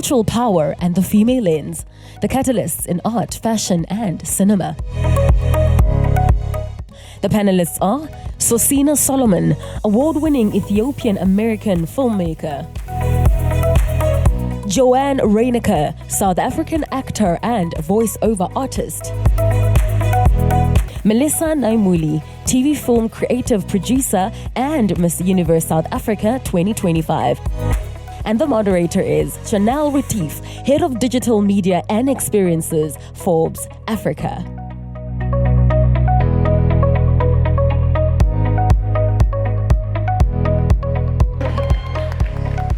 natural power and the female lens, the catalysts in art, fashion, and cinema. The panelists are Sosina Solomon, award-winning Ethiopian-American filmmaker; Joanne Reinaker, South African actor and voice-over artist; Melissa Naimuli, TV film creative producer and Miss Universe South Africa 2025. And the moderator is Chanel Retief, Head of Digital Media and Experiences, Forbes, Africa.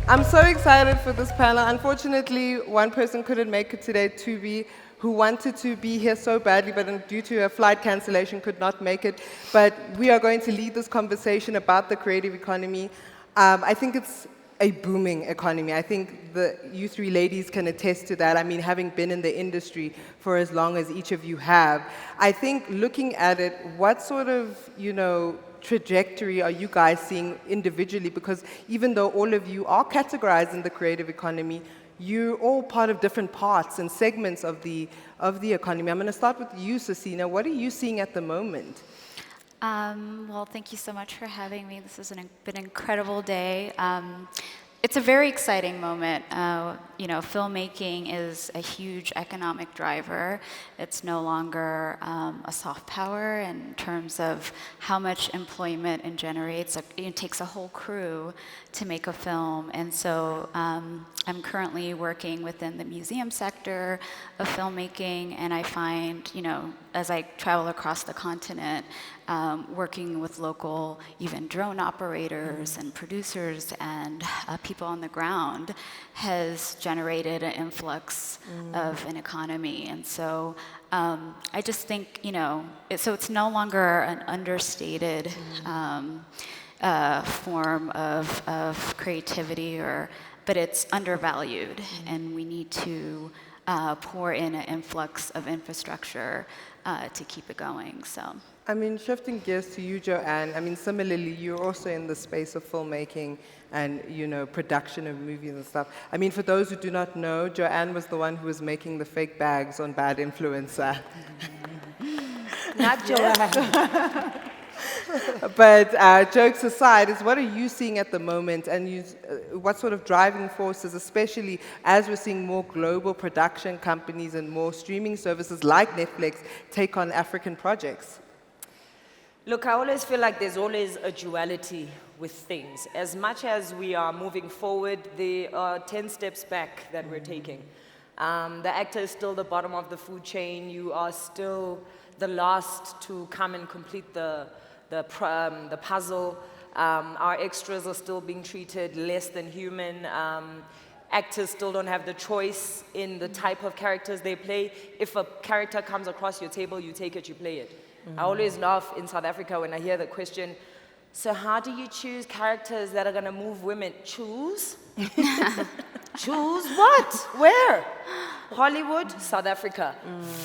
I'm so excited for this panel. Unfortunately, one person couldn't make it today, Tubi, who wanted to be here so badly, but due to a flight cancellation could not make it. But we are going to lead this conversation about the creative economy. I think it's a booming economy. I think you three ladies can attest to that. I mean, having been in the industry for as long as each of you have, I think looking at it, what sort of, trajectory are you guys seeing individually? Because even though all of you are categorized in the creative economy, you're all part of different parts and segments of the economy. I'm going to start with you, Sosina. What are you seeing at the moment? Well, thank you so much for having me. This has been an incredible day. It's a very exciting moment. Filmmaking is a huge economic driver. It's no longer a soft power in terms of how much employment it generates. It takes a whole crew to make a film. And so I'm currently working within the museum sector of filmmaking, and I find, as I travel across the continent, working with local, even drone operators and producers and people on the ground has generated an influx of an economy. And so I just think, so it's no longer an understated form of creativity, but it's undervalued, and we need to pour in an influx of infrastructure to keep it going. So. I mean, shifting gears to you, Joanne, I mean, similarly, you're also in the space of filmmaking and, production of movies and stuff. I mean, for those who do not know, Joanne was the one who was making the fake bags on Bad Influencer. Not Joanne. But jokes aside, what are you seeing at the moment, and what sort of driving forces, especially as we're seeing more global production companies and more streaming services like Netflix take on African projects? Look, I always feel like there's always a duality with things. As much as we are moving forward, there are 10 steps back that we're taking. The actor is still the bottom of the food chain. You are still the last to come and complete the puzzle. Our extras are still being treated less than human. Actors still don't have the choice in the type of characters they play. If a character comes across your table, you take it, you play it. I always laugh in South Africa when I hear the question, so how do you choose characters that are going to move women? Choose? Choose what? Where? Hollywood, South Africa.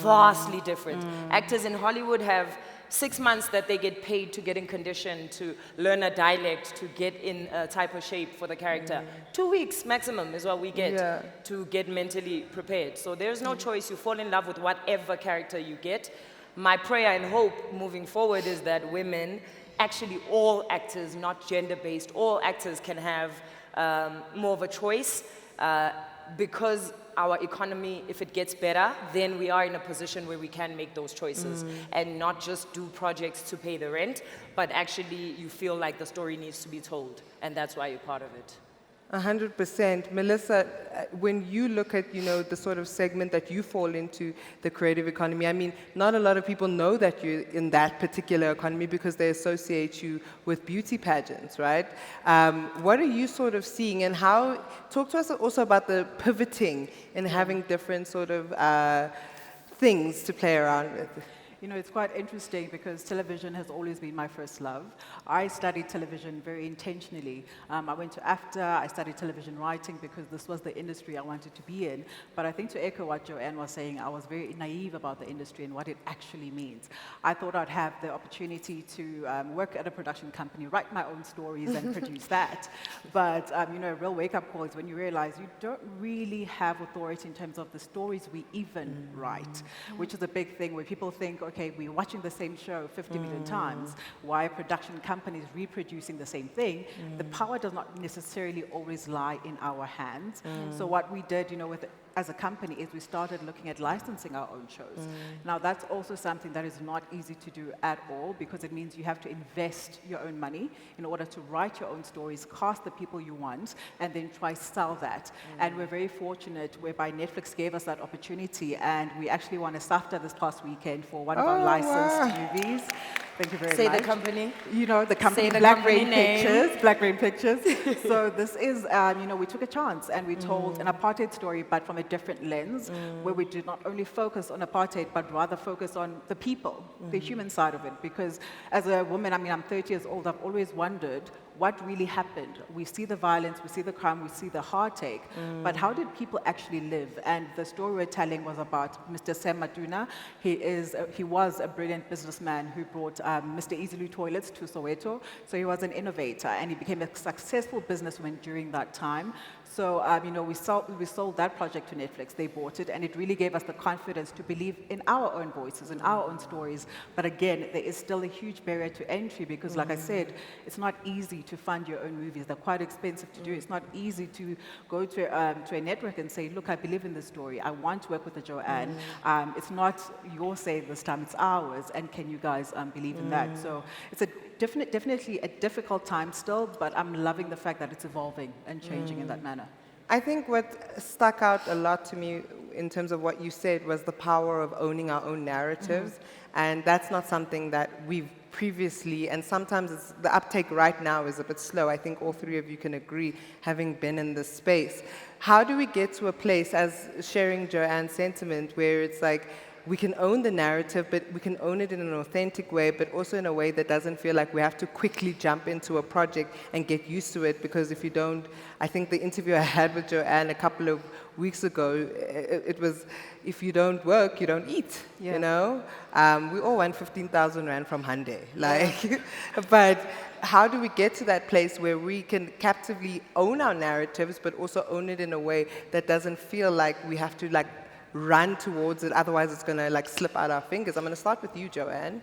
Vastly different. Actors in Hollywood have 6 months that they get paid to get in condition, to learn a dialect, to get in a type of shape for the character. 2 weeks maximum is what we get to get mentally prepared. So there's no choice. You fall in love with whatever character you get. My prayer and hope moving forward is that women, actually all actors, not gender-based, all actors can have more of a choice because our economy, if it gets better, then we are in a position where we can make those choices and not just do projects to pay the rent, but actually you feel like the story needs to be told, and that's why you're part of it. 100%. Melissa, when you look at, the sort of segment that you fall into, the creative economy, I mean, not a lot of people know that you're in that particular economy because they associate you with beauty pageants, right? What are you sort of seeing, and talk to us also about the pivoting and having different sort of things to play around with. You know, it's quite interesting because television has always been my first love. I studied television very intentionally. I went to AFTA, I studied television writing because this was the industry I wanted to be in. But I think to echo what Joanne was saying, I was very naive about the industry and what it actually means. I thought I'd have the opportunity to work at a production company, write my own stories and produce that. But, you know, a real wake-up call is when you realize you don't really have authority in terms of the stories we even write, which is a big thing where people think, okay, we're watching the same show 50 million times. Why are production companies reproducing the same thing? The power does not necessarily always lie in our hands. So what we did, you know, as a company is we started looking at licensing our own shows. Now that's also something that is not easy to do at all because it means you have to invest your own money in order to write your own stories, cast the people you want, and then try sell that. And we're very fortunate whereby Netflix gave us that opportunity and we actually won a SAFTA this past weekend for one of our licensed movies. Thank you very much. Say the company. You know, the company, Say the Black company Rain name. Pictures. Black Rain Pictures. So this is, you know, we took a chance and we told an apartheid story, but from a different lens, where we did not only focus on apartheid, but rather focus on the people, the human side of it. Because as a woman, I mean, I'm 30 years old, I've always wondered what really happened. We see the violence, we see the crime, we see the heartache, but how did people actually live? And the story we're telling was about Mr. Sam Matuna. He was a brilliant businessman who brought Mr. Easily toilets to Soweto. So he was an innovator and he became a successful businessman during that time. So, you know, we sold that project to Netflix. They bought it, and it really gave us the confidence to believe in our own voices, in our own stories. But again, there is still a huge barrier to entry because, like I said, it's not easy to fund your own movies. They're quite expensive to do. It's not easy to go to a network and say, look, I believe in this story. I want to work with the Joanne. It's not your say this time, it's ours. And can you guys believe in that? So it's definitely a difficult time still, but I'm loving the fact that it's evolving and changing in that manner. I think what stuck out a lot to me in terms of what you said was the power of owning our own narratives. And that's not something that we've previously, and sometimes the uptake right now is a bit slow. I think all three of you can agree, having been in this space. How do we get to a place, as sharing Joanne's sentiment, where it's like, we can own the narrative, but we can own it in an authentic way, but also in a way that doesn't feel like we have to quickly jump into a project and get used to it, because if you don't, I think the interview I had with Joanne a couple of weeks ago, it was, if you don't work, you don't eat, you know? We all want 15,000 Rand from Hyundai, like, but how do we get to that place where we can captively own our narratives, but also own it in a way that doesn't feel like we have to like run towards it, otherwise it's going to like slip out our fingers. I'm going to start with you, Joanne.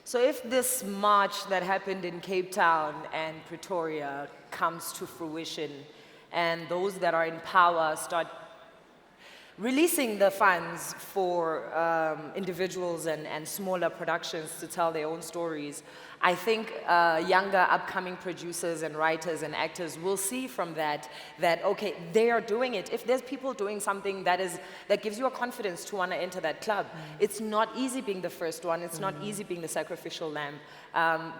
So if this march that happened in Cape Town and Pretoria comes to fruition, and those that are in power start releasing the funds for individuals and smaller productions to tell their own stories, I think younger upcoming producers and writers and actors will see from that, okay, they are doing it. If there's people doing something that gives you a confidence to want to enter that club, it's not easy being the first one, it's not easy being the sacrificial lamb.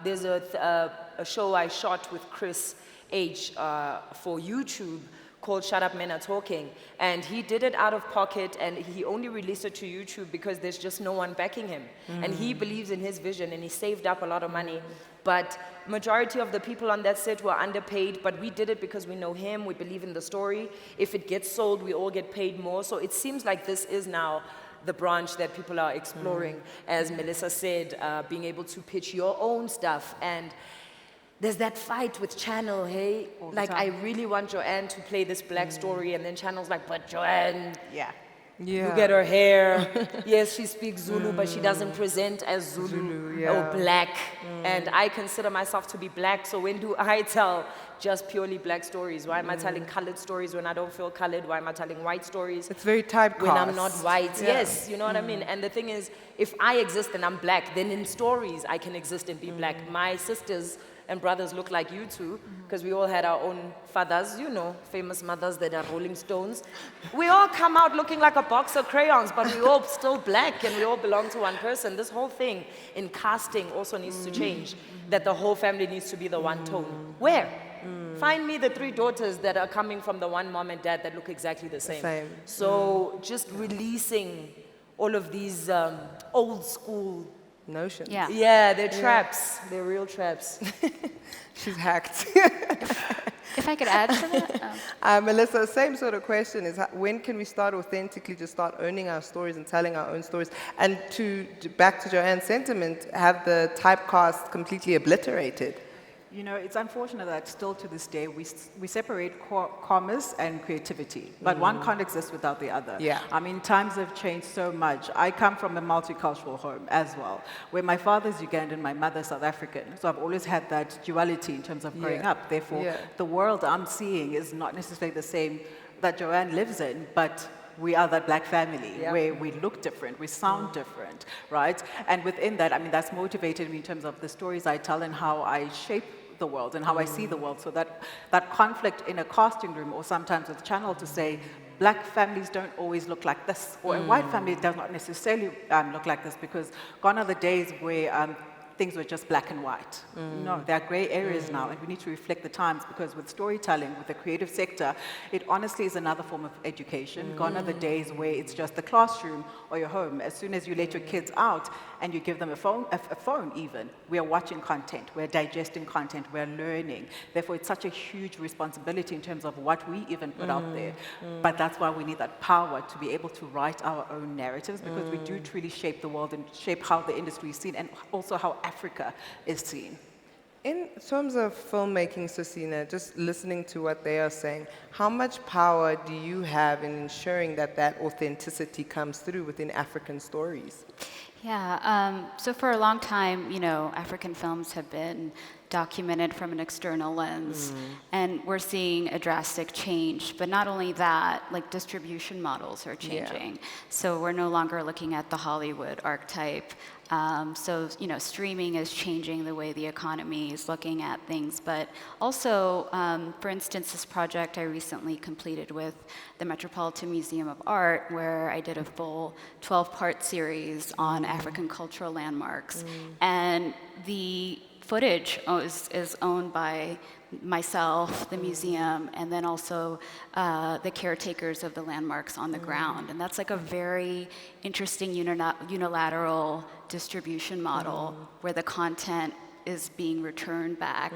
There's a show I shot with Chris H for YouTube called Shut Up, Men Are Talking, and he did it out of pocket, and he only released it to YouTube because there's just no one backing him, and he believes in his vision, and he saved up a lot of money, but majority of the people on that set were underpaid, but we did it because we know him, we believe in the story. If it gets sold, we all get paid more, so it seems like this is now the branch that people are exploring, as Melissa said, being able to pitch your own stuff. And there's that fight with Channel, hey? Like, I really want Joanne to play this black story, and then Channel's like, but Joanne, you get her hair. Yes, she speaks Zulu, but she doesn't present as Zulu or black. And I consider myself to be black, so when do I tell just purely black stories? Why am I telling colored stories when I don't feel colored? Why am I telling white stories? It's very typecast. When I'm not white, yes, you know what I mean? And the thing is, if I exist and I'm black, then in stories I can exist and be black. My sisters and brothers look like you two, because we all had our own fathers, you know, famous mothers that are Rolling Stones. We all come out looking like a box of crayons, but we all still black and we all belong to one person. This whole thing in casting also needs to change, that the whole family needs to be the one tone. Where? Find me the 3 daughters that are coming from the one mom and dad that look exactly the same. So just releasing all of these old school. Notions. Yeah. Yeah, they're traps. They're real traps. She's hacked. If I could add to that. Melissa, same sort of question is when can we start authentically just start owning our stories and telling our own stories? And back to Joanne's sentiment, have the typecast completely obliterated? You know, it's unfortunate that still to this day we separate commerce and creativity, but one can't exist without the other. Yeah. I mean, times have changed so much. I come from a multicultural home as well, where my father's Ugandan, my mother's South African. So I've always had that duality in terms of growing up. Therefore, the world I'm seeing is not necessarily the same that Joanne lives in, but we are that black family where we look different, we sound different, right? And within that, I mean, that's motivated me in terms of the stories I tell and how I shape the world and how I see the world. So that conflict in a casting room or sometimes with channel to say, black families don't always look like this, or a white family does not necessarily look like this, because gone are the days where things were just black and white. No, there are gray areas now, and we need to reflect the times, because with storytelling, with the creative sector, it honestly is another form of education. Gone are the days where it's just the classroom or your home. As soon as you let your kids out and you give them a phone even, we are watching content, we're digesting content, we're learning. Therefore, it's such a huge responsibility in terms of what we even put out there. But that's why we need that power to be able to write our own narratives, because we do truly shape the world and shape how the industry is seen, and also how Africa is seen. In terms of filmmaking, Susina, just listening to what they are saying, how much power do you have in ensuring that that authenticity comes through within African stories? Yeah, so for a long time, you know, African films have been documented from an external lens, and we're seeing a drastic change. But not only that, like distribution models are changing. So we're no longer looking at the Hollywood archetype. So, you know, streaming is changing the way the economy is looking at things. But also, for instance, this project I recently completed with the Metropolitan Museum of Art, where I did a full 12-part series on African cultural landmarks. And the footage is owned by myself, the museum, and then also the caretakers of the landmarks on the ground. And that's like a very interesting unilateral distribution model where the content is being returned back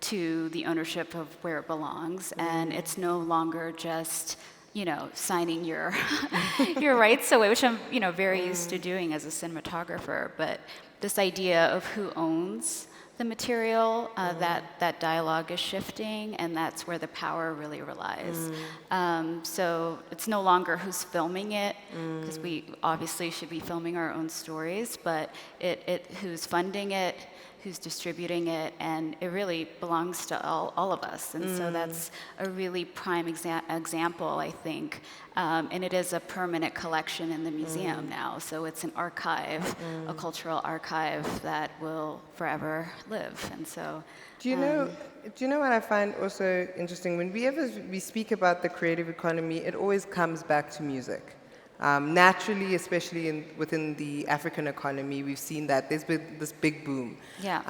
to the ownership of where it belongs. And it's no longer just, you know, signing your your rights away, which I'm, you know, very used to doing as a cinematographer. But this idea of who owns the material, that dialogue is shifting, and that's where the power really relies. So it's no longer who's filming it, because we obviously should be filming our own stories, but who's funding it, who's distributing it, and it really belongs to all of us. And so that's a really prime example, I think. And it is a permanent collection in the museum now. So it's an archive, a cultural archive that will forever live. And so, do you know what I find also interesting? When we speak about the creative economy, it always comes back to music. Naturally, especially within the African economy, we've seen that there's been this big boom. Yeah.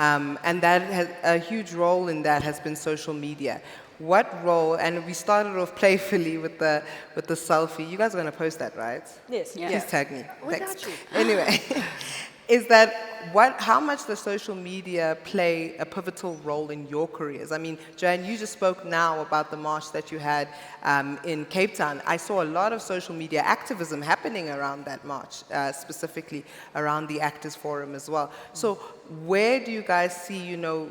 And that has a huge role in that has been social media. What role, and we started off playfully with the selfie. You guys are going to post that, right? Yes. Yeah. Please tag me. We Thanks. got you. Anyway, is that how much does social media play a pivotal role in your careers? I mean, Joanne, you just spoke now about the march that you had in Cape Town. I saw a lot of social media activism happening around that march, specifically around the Actors Forum as well. So where do you guys see, you know,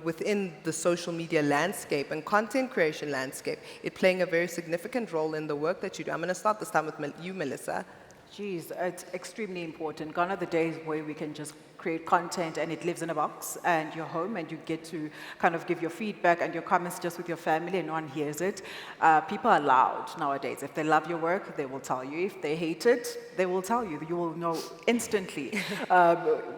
within the social media landscape and content creation landscape, it playing a very significant role in the work that you do? I'm going to start this time with you, Melissa. Geez, it's extremely important. Gone are the days where we can just create content and it lives in a box and you're home and you get to kind of give your feedback and your comments just with your family and no one hears it. People are loud nowadays. If they love your work, they will tell you. If they hate it, they will tell you. You will know instantly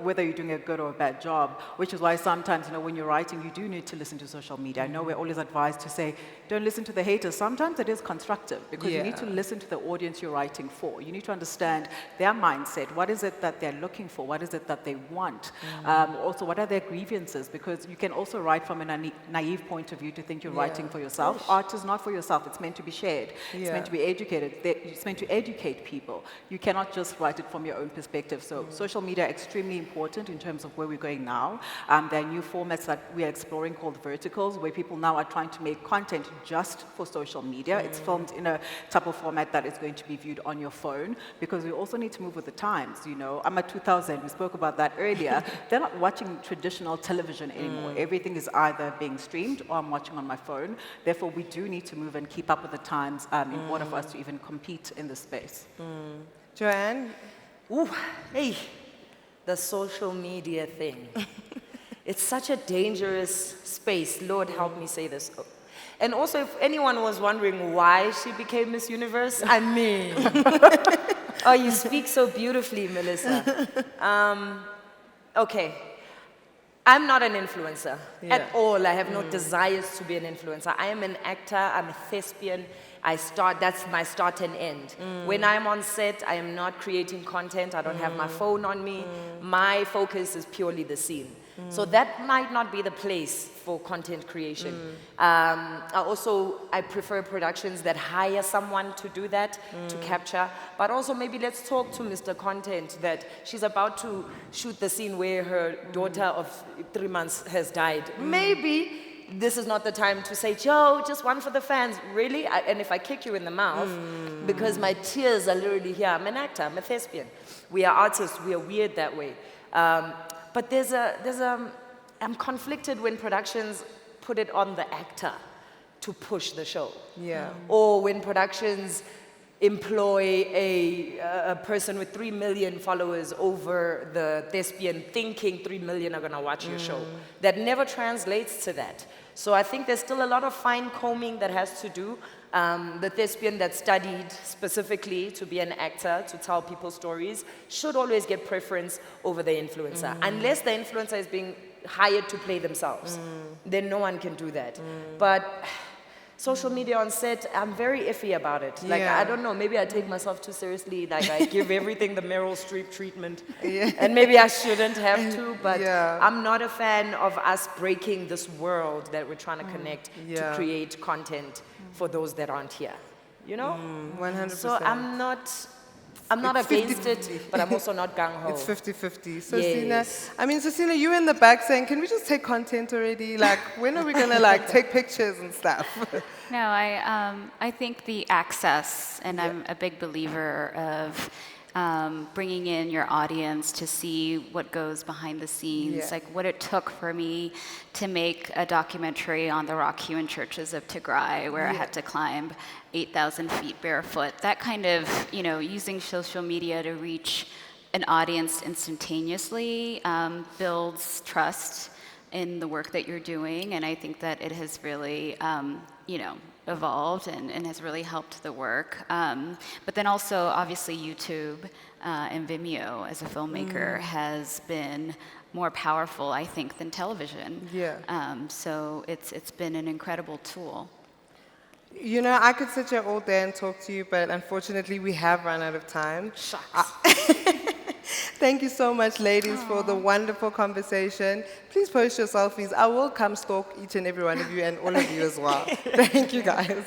whether you're doing a good or a bad job, which is why sometimes, you know, when you're writing, you do need to listen to social media. I know we're always advised to say, don't listen to the haters. Sometimes it is constructive because you need to listen to the audience you're writing for. You need to understand understand their mindset. What is it that they're looking for? What is it that they want? Also, what are their grievances? Because you can also write from a naive point of view to think you're writing for yourself. Art is not for yourself. It's meant to be shared. It's meant to be educated. It's meant to educate people. You cannot just write it from your own perspective. So social media is extremely important in terms of where we're going now. There are new formats that we are exploring called verticals, where people now are trying to make content just for social media. It's filmed in a type of format that is going to be viewed on your phone, because we also need to move with the times. You know, I'm at 2000. We spoke about that earlier. They're not watching traditional television anymore. Everything is either being streamed or I'm watching on my phone. Therefore, we do need to move and keep up with the times in order for us to even compete in this space. Joanne? Ooh, hey, the social media thing. It's such a dangerous space. Lord, help me say this. And also, if anyone was wondering why she became Miss Universe, I mean, oh, you speak so beautifully, Melissa. Okay, I'm not an influencer at all. I have no desires to be an influencer. I am an actor, I'm a thespian. That's my start and end. When I'm on set, I am not creating content. I don't have my phone on me. My focus is purely the scene. So that might not be the place for content creation. I prefer productions that hire someone to do that, to capture. But also maybe let's talk to Mr. Content that she's about to shoot the scene where her daughter of 3 months has died. Maybe this is not the time to say, Joe, just one for the fans. Really? And if I kick you in the mouth, because my tears are literally here. I'm an actor, I'm a thespian. We are artists, we are weird that way. But I'm conflicted when productions put it on the actor to push the show. Or when productions employ a person with 3 million followers over the thespian thinking 3 million are gonna watch your show. That never translates to that. So I think there's still a lot of fine combing that has to do. The thespian that studied specifically to be an actor, to tell people stories, should always get preference over the influencer. Unless the influencer is being hired to play themselves, then no one can do that. But social media on set, I'm very iffy about it. Like, I don't know, maybe I take myself too seriously, like I give everything the Meryl Streep treatment. And maybe I shouldn't have to, but I'm not a fan of us breaking this world that we're trying to connect to create content for those that aren't here. You know? 100%. So I'm not against it, but I'm also not gung-ho. It's 50-50. So Cecina, you in the back saying, can we just take content already? Like, when are we gonna like take pictures and stuff? No, I think the access, and I'm a big believer of bringing in your audience to see what goes behind the scenes, like what it took for me to make a documentary on the rock-hewn churches of Tigray, where I had to climb 8,000 feet barefoot. That kind of, using social media to reach an audience instantaneously builds trust in the work that you're doing, and I think that it has really, evolved and has really helped the work. But then also, obviously, YouTube and Vimeo as a filmmaker has been more powerful, I think, than television. So it's been an incredible tool. I could sit here all day and talk to you, but unfortunately, we have run out of time. Shucks. Thank you so much, ladies, for the wonderful conversation. Please post your selfies. I will come stalk each and every one of you and all of you as well. Thank you, guys.